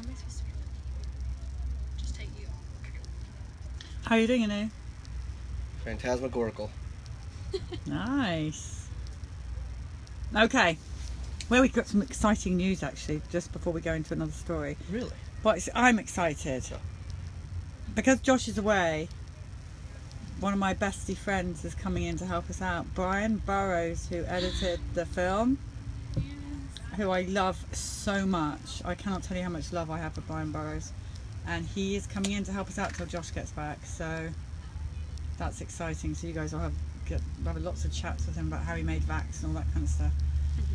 am I supposed to be? Just take you. Okay. How are you doing, Anu? Phantasmagorical. Nice. Okay. Well, we've got some exciting news, actually, just before we go into another story. Really? But I'm excited. Yeah. Because Josh is away, one of my bestie friends is coming in to help us out. Brian Burrows, who edited the film, who I love so much. I cannot tell you how much love I have for Brian Burrows. And he is coming in to help us out till Josh gets back. So that's exciting. So you guys will have lots of chats with him about how he made vax and all that kind of stuff.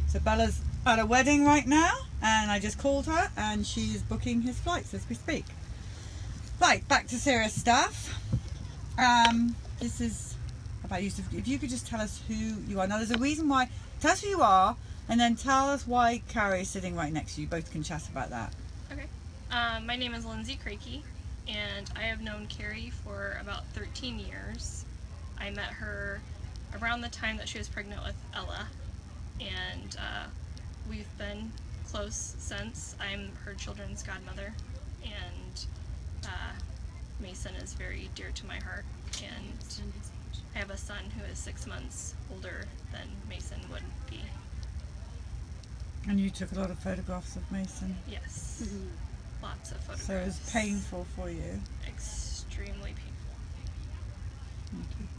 So Bella's at a wedding right now, and I just called her, and she's booking his flights as we speak. Right, back to serious stuff. This is about you. So if you could just tell us who you are. Now, there's a reason why. Tell us who you are, and then tell us why Carrie is sitting right next to you. Both can chat about that. Okay. My name is Lindsay Crakey, and I have known Carrie for about 13 years. I met her around the time that she was pregnant with Ella, and we've been close since. I'm her children's godmother, and Mason is very dear to my heart, and I have a son who is 6 months older than Mason would be. And you took a lot of photographs of Mason. Yes. Mm-hmm. Lots of photographs. So it was painful for you. Extremely painful. Okay.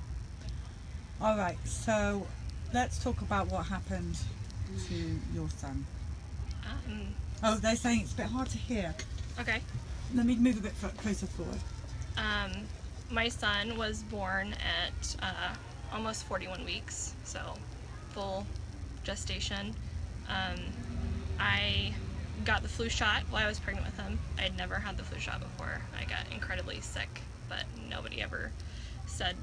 All right, so let's talk about what happened to your son. Oh, they're saying it's a bit hard to hear. Okay. Let me move a bit closer forward. My son was born at almost 41 weeks, so full gestation. I got the flu shot while I was pregnant with him. I had never had the flu shot before. I got incredibly sick, but nobody ever said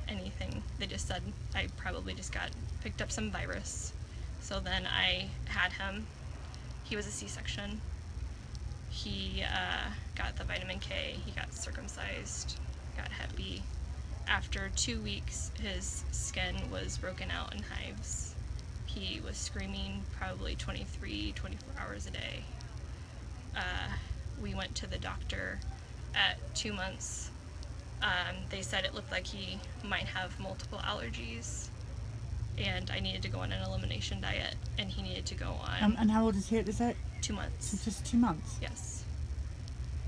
anything. They just said I probably just picked up some virus. So then I had him. He was a C-section. He got the vitamin K. He got circumcised, got Hep B. After 2 weeks, his skin was broken out in hives. He was screaming probably 23, 24 hours a day. We went to the doctor at 2 months. They said it looked like he might have multiple allergies, and I needed to go on an elimination diet, and he needed to go on... and how old is he? Is that 2 months. So just 2 months? Yes.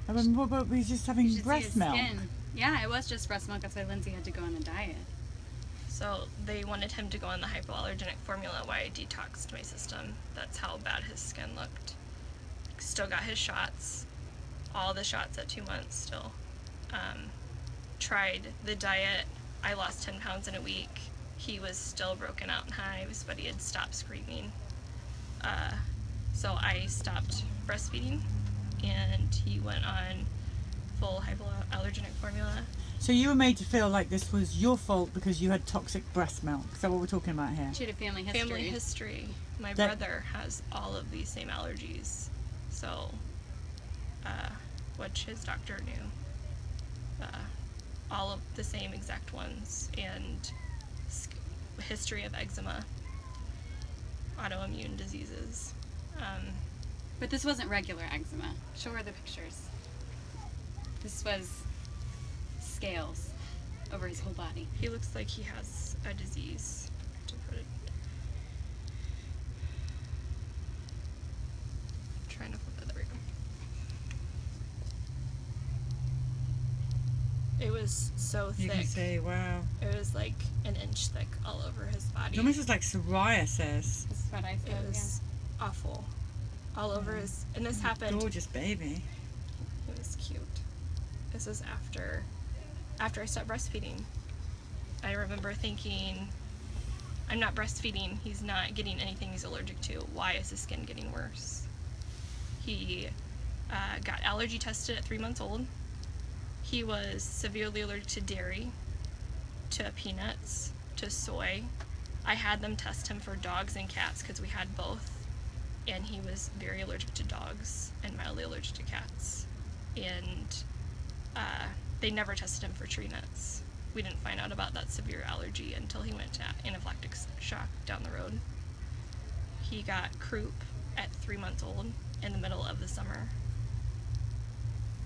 I mean, what about he's just having breast milk? Yeah, it was just breast milk. That's why Lindsay had to go on a diet. So they wanted him to go on the hypoallergenic formula while I detoxed my system. That's how bad his skin looked. Still got his shots. All the shots at 2 months still. Tried the diet. I lost 10 pounds in a week. He was still broken out in hives, but he had stopped screaming. So I stopped breastfeeding, and he went on full hypoallergenic formula. So you were made to feel like this was your fault because you had toxic breast milk. Is that what we're talking about here? She had a family history. Family history. My brother has all of these same allergies. So, which his doctor knew. All of the same exact ones. And history of eczema. Autoimmune diseases. But this wasn't regular eczema. Show her the pictures. This was scales over his whole body. He looks like he has a disease, to put it. I'm trying to flip it. There we go. It was so thick. You can see, wow. It was like an inch thick all over his body. It almost looks like psoriasis. This is what I said. It was awful. All over his... And this happened... Gorgeous baby. It was cute. This was after I stopped breastfeeding. I remember thinking, I'm not breastfeeding, he's not getting anything he's allergic to. Why is his skin getting worse? He got allergy tested at 3 months old. He was severely allergic to dairy, to peanuts, to soy. I had them test him for dogs and cats because we had both. And he was very allergic to dogs and mildly allergic to cats. And they never tested him for tree nuts. We didn't find out about that severe allergy until he went to anaphylactic shock down the road. He got croup at 3 months old in the middle of the summer.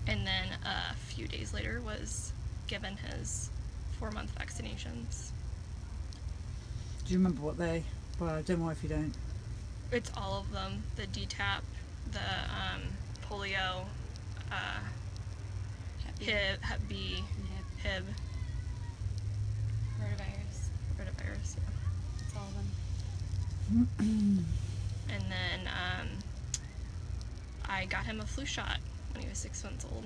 And then a few days later was given his 4-month vaccinations. Do you remember what they? Well, I don't know if you don't. It's all of them. The DTaP, the polio, Hep B, Hib, rotavirus, yeah. That's all of them. And then I got him a flu shot when he was 6 months old.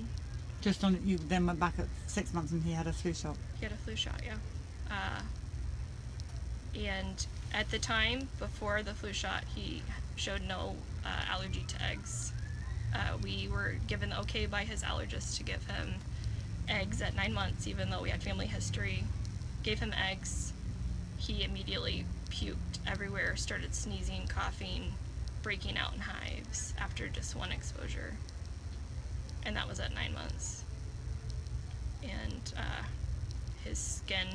Just on you then went back at 6 months and he had a flu shot. He had a flu shot, yeah. And at the time, before the flu shot, he showed no allergy to eggs. We were given the okay by his allergist to give him eggs at 9 months, even though we had family history. Gave him eggs. He immediately puked everywhere, started sneezing, coughing, breaking out in hives after just one exposure. And that was at 9 months. And his skin,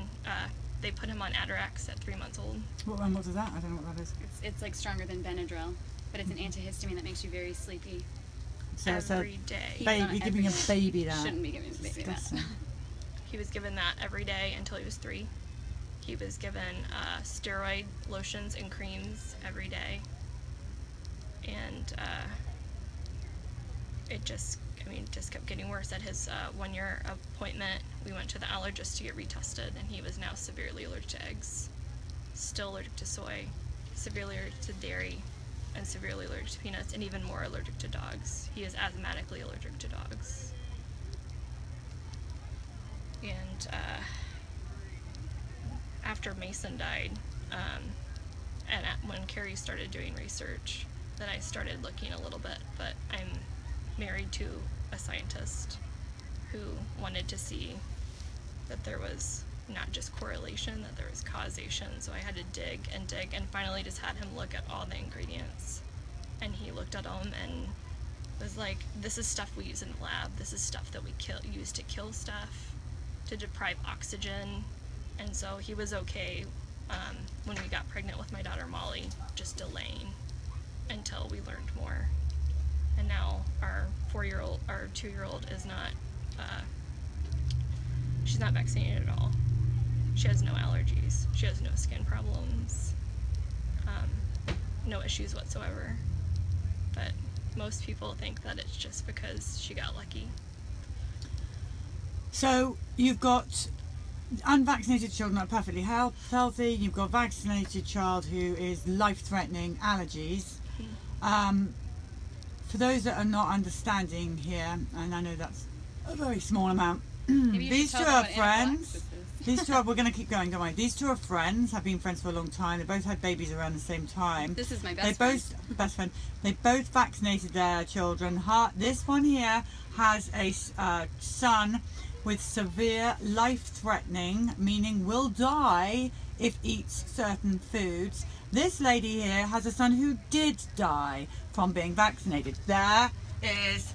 they put him on Atarax at 3 months old. What is that? I don't know what that is. It's like stronger than Benadryl, but it's an antihistamine that makes you very sleepy. So Every day. baby, giving a baby that. Shouldn't be giving a baby that. Disgusting. He was given that every day until he was 3. He was given steroid lotions and creams every day. And it just kept getting worse. At his 1-year appointment, we went to the allergist to get retested, and he was now severely allergic to eggs, still allergic to soy, severely allergic to dairy, and severely allergic to peanuts, and even more allergic to dogs. He is asthmatically allergic to dogs. And after Mason died, and when Carrie started doing research, then I started looking a little bit, but I'm married to a scientist who wanted to see that there was not just correlation, that there was causation. So I had to dig and finally just had him look at all the ingredients. And he looked at them and was like, this is stuff we use in the lab. This is stuff that we use to kill stuff, to deprive oxygen. And so he was okay when we got pregnant with my daughter Molly, just delaying until we learned more. And now our 2-year-old is not, she's not vaccinated at all. She has no allergies. She has no skin problems, no issues whatsoever. But most people think that it's just because she got lucky. So you've got unvaccinated children that are perfectly healthy. You've got a vaccinated child who is life-threatening allergies. For those that are not understanding here, and I know that's a very small amount, these two are friends. These two are, we're going to keep going, don't worry. These two are friends, have been friends for a long time. They both had babies around the same time. This is my best friend. They both vaccinated their children. This one here has a son with severe life-threatening, meaning will die if eats certain foods. This lady here has a son who did die from being vaccinated. There is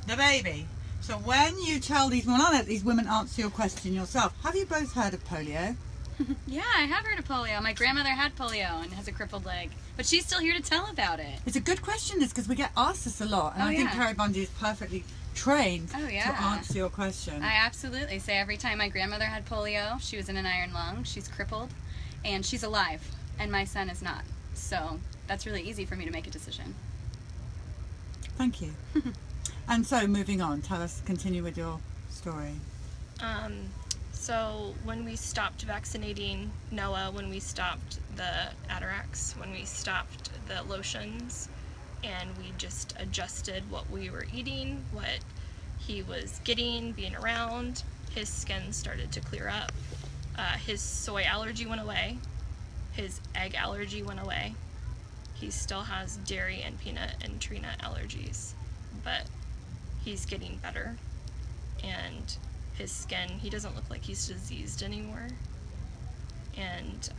the baby. So when you tell these women, I'll let these women answer your question yourself. Have you both heard of polio? Yeah, I have heard of polio. My grandmother had polio and has a crippled leg, but she's still here to tell about it. It's a good question, this, because we get asked this a lot, and I think Carrie Bundy is perfectly trained to answer your question. I absolutely say every time my grandmother had polio, she was in an iron lung, she's crippled, and she's alive, and my son is not. So that's really easy for me to make a decision. Thank you. And so, moving on, continue with your story. So when we stopped vaccinating Noah, when we stopped the Atarax, when we stopped the lotions, and we just adjusted what we were eating, what he was getting, being around, his skin started to clear up. His soy allergy went away. His egg allergy went away. He still has dairy and peanut and tree nut allergies, but he's getting better. And his skin, he doesn't look like he's diseased anymore. And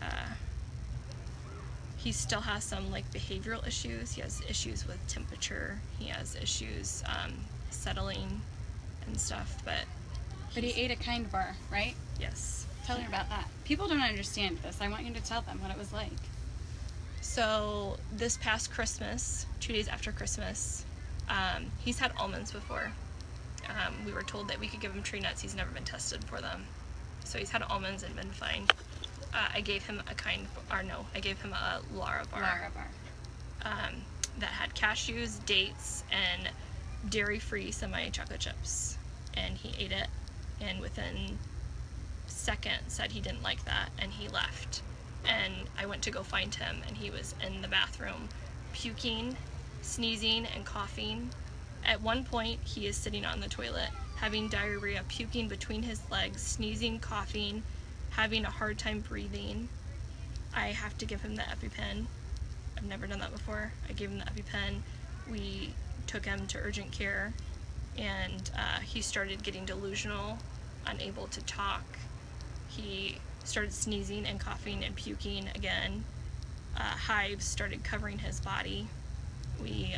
he still has some like behavioral issues. He has issues with temperature. He has issues settling and stuff, but he ate a kind bar, right? Yes. Tell her about that. People don't understand this. I want you to tell them what it was like. So this past Christmas, 2 days after Christmas, he's had almonds before. we were told that we could give him tree nuts. He's never been tested for them. So he's had almonds and been fine. I gave him I gave him a Lara bar. That had cashews, dates, and dairy-free semi-chocolate chips. And he ate it, and within seconds said he didn't like that, and he left. And I went to go find him, and he was in the bathroom puking, sneezing, and coughing. At one point, he is sitting on the toilet, having diarrhea, puking between his legs, sneezing, coughing, having a hard time breathing. I have to give him the EpiPen. I've never done that before. I gave him the EpiPen. We took him to urgent care, and he started getting delusional, unable to talk. He started sneezing and coughing and puking again. Hives started covering his body. We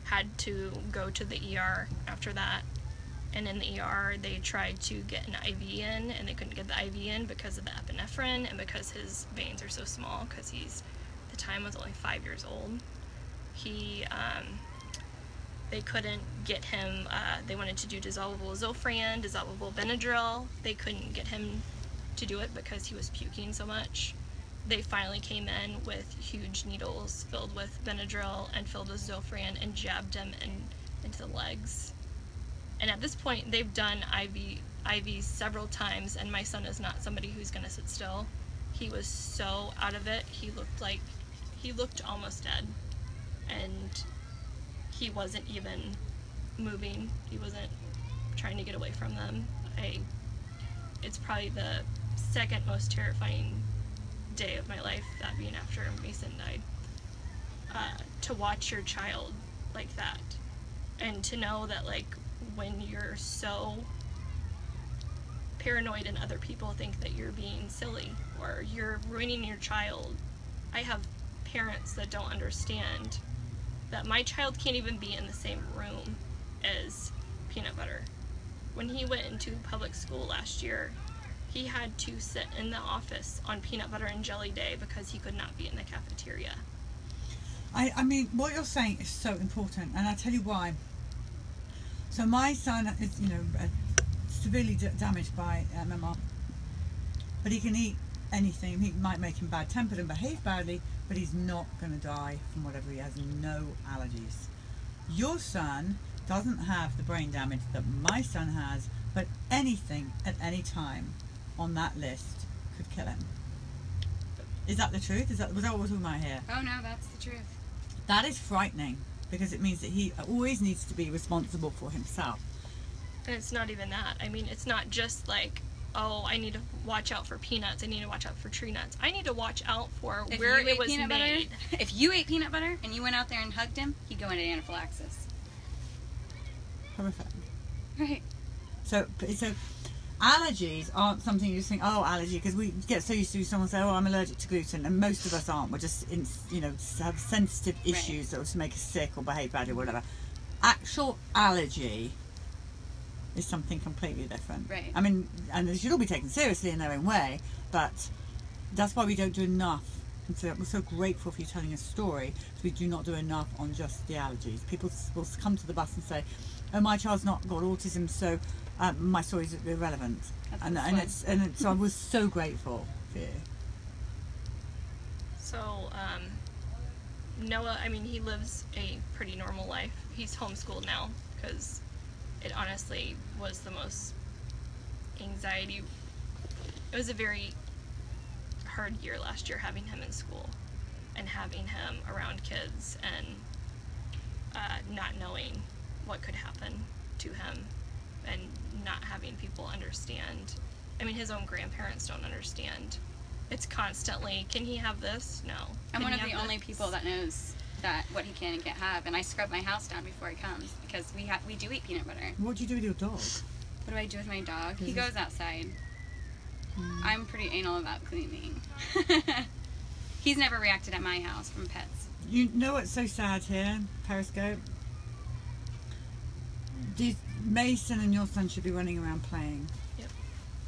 had to go to the ER after that, and in the ER they tried to get an IV in, and they couldn't get the IV in because of the epinephrine and because his veins are so small, because he's, at the time, was only 5 years old. They couldn't get him, they wanted to do dissolvable Zofran, dissolvable Benadryl. They couldn't get him to do it because he was puking so much. They finally came in with huge needles filled with Benadryl and filled with Zofran and jabbed him into the legs. And at this point, they've done IVs several times, and my son is not somebody who's going to sit still. He was so out of it. He looked almost dead, and he wasn't even moving. He wasn't trying to get away from them. It's probably the second most terrifying day of my life, that being after Mason died. To watch your child like that, and to know that, like, when you're so paranoid and other people think that you're being silly or you're ruining your child. I have parents that don't understand that my child can't even be in the same room as peanut butter. When he went into public school last year, he had to sit in the office on peanut butter and jelly day because he could not be in the cafeteria. I mean, what you're saying is so important, and I'll tell you why. So my son is, severely damaged by MMR, but he can eat anything. He might make him bad-tempered and behave badly, but he's not going to die from whatever. He has no allergies. Your son doesn't have the brain damage that my son has, but anything at any time on that list could kill him. Is that the truth? Was that what we're talking about here? Oh no, that's the truth. That is frightening, because it means that he always needs to be responsible for himself. And it's not even that. I mean, it's not just like, oh, I need to watch out for peanuts, I need to watch out for tree nuts. I need to watch out for where it was made. If you ate peanut butter and you went out there and hugged him, he'd go into anaphylaxis. Horrific. Right. So allergies aren't something you just think, oh, allergy, because we get so used to someone say, oh, I'm allergic to gluten, and most of us aren't. We're just, have sensitive issues that will make us sick or behave badly or whatever. Actual allergy is something completely different. Right. I mean, and they should all be taken seriously in their own way, but that's why we don't do enough. And so we're so grateful for you telling a story, because we do not do enough on just the allergies. People will come to the bus and say, oh, my child's not got autism, so my story's irrelevant. So I was so grateful for you. So Noah, I mean, he lives a pretty normal life. He's homeschooled now because it honestly was the most anxiety. It was a very hard year last year, having him in school and having him around kids and not knowing what could happen to him and not having people understand. I mean, his own grandparents don't understand. It's constantly, can he have this? No. I'm one of the only people that knows that what he can and can't have, and I scrub my house down before he comes because we do eat peanut butter. What do you do with your dog? What do I do with my dog? He goes outside. I'm pretty anal about cleaning. He's never reacted at my house from pets. You know what's so sad here, Periscope? Mason and your son should be running around playing. Yep.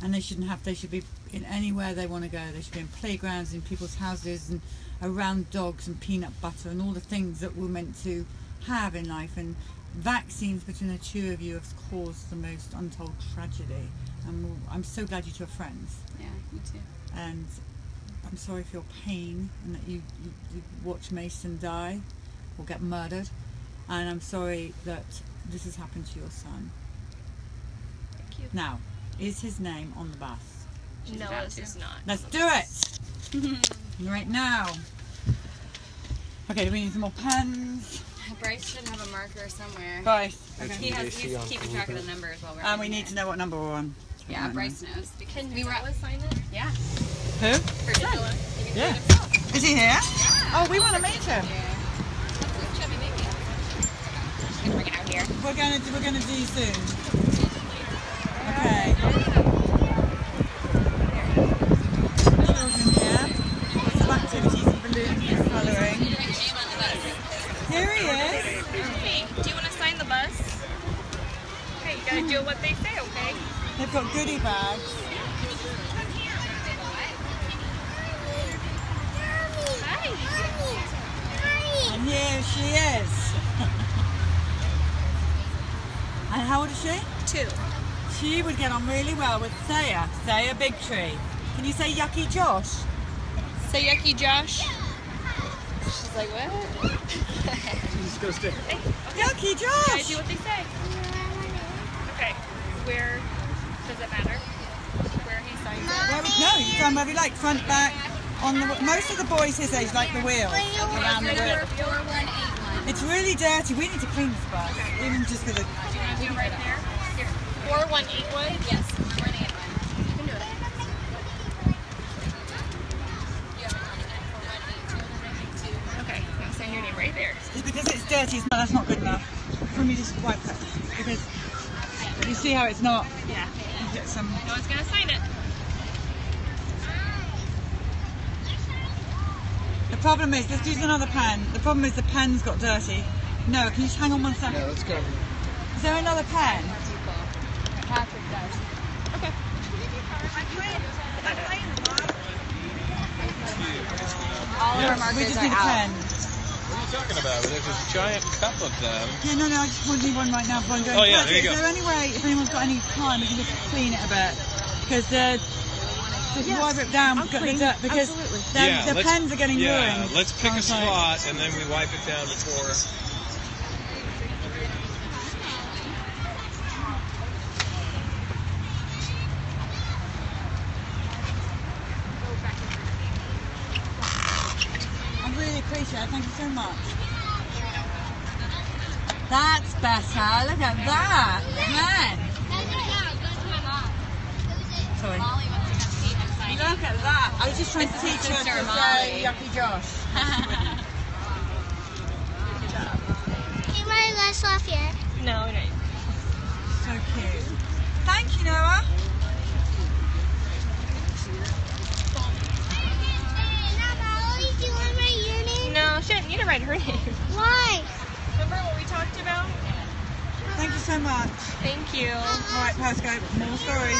And they should be in anywhere they want to go. They should be in playgrounds, in people's houses, and around dogs and peanut butter and all the things that we're meant to have in life. And vaccines between the two of you have caused the most untold tragedy. And I'm so glad you two are friends. Yeah, me too. And I'm sorry for your pain and that you watch Mason die or get murdered. And I'm sorry that this has happened to your son. Thank you. Now, is his name on the bus? No, this is not. Let's do it! Right now. Okay, do we need some more pens? Bryce should have a marker somewhere. Bryce. He's keeping track of the numbers while we're And we need to know what number we're on. Yeah, Bryce knows. Because we were sign it? Yeah. Who? Her son. Yeah. Is he here? Oh, we want to meet him. Chubby baby. Bring it out here. We're gonna do you soon. Okay. Children here. Lots of activities and balloons and colouring. Here he is. Hey, do you want to sign the bus? Okay, you gotta do what they say, okay? They've got goodie bags. Hi. And here she is. And how old is she? 2. She would get on really well with Thea. Thea Big Tree. Can you say Yucky Josh? Say Yucky Josh. She's like, what? Just go stay. Hey, Yucky you gotta Josh! do what they say. Okay, where does it matter? Where he signs it? No, you can wherever you like. Front, back. On the most of the boys his age like the wheels around the wheel. 4181. It's really dirty. We need to clean this bus. Even just for the. Do you want to do it right there? Here. 4181? Yes, 4181. You can do it. Okay, now sign your name right there. It's because it's dirty. It's not, that's not good enough. For me, just wipe that because you see how it's not. Yeah. You get some. No one's gonna sign it. The problem is, let's use another pen. The problem is the pen's got dirty. No, can you just hang on one second? Yeah, let's go. Is there another pen? Patrick does. Okay. All of our We markers just are need a out. pen. What are you talking about? There's this giant cup of them. Yeah, no, I just want to need one right now before I'm going. Oh, yeah, there you Is go. there any way, if anyone's got any time, we can just clean it a bit? Because just wipe it down because Yeah, the let's- pens are getting Yeah, ruined. let's pick a So it's like- spot and then we wipe it down before. I really appreciate it. Thank you so much. That's better. Look at that. Man. Sorry. Molly wants to come see him sign. Look at that. I was just trying to This is teach her Sister to Molly. say Yucky Josh. You want to last off yet? No, no. So cute. Thank you, Noah. Do you want to write your name? No, she didn't need to write her name. Why? Remember what we talked about? Thank you so much. Thank you. All right, Periscope, more stories.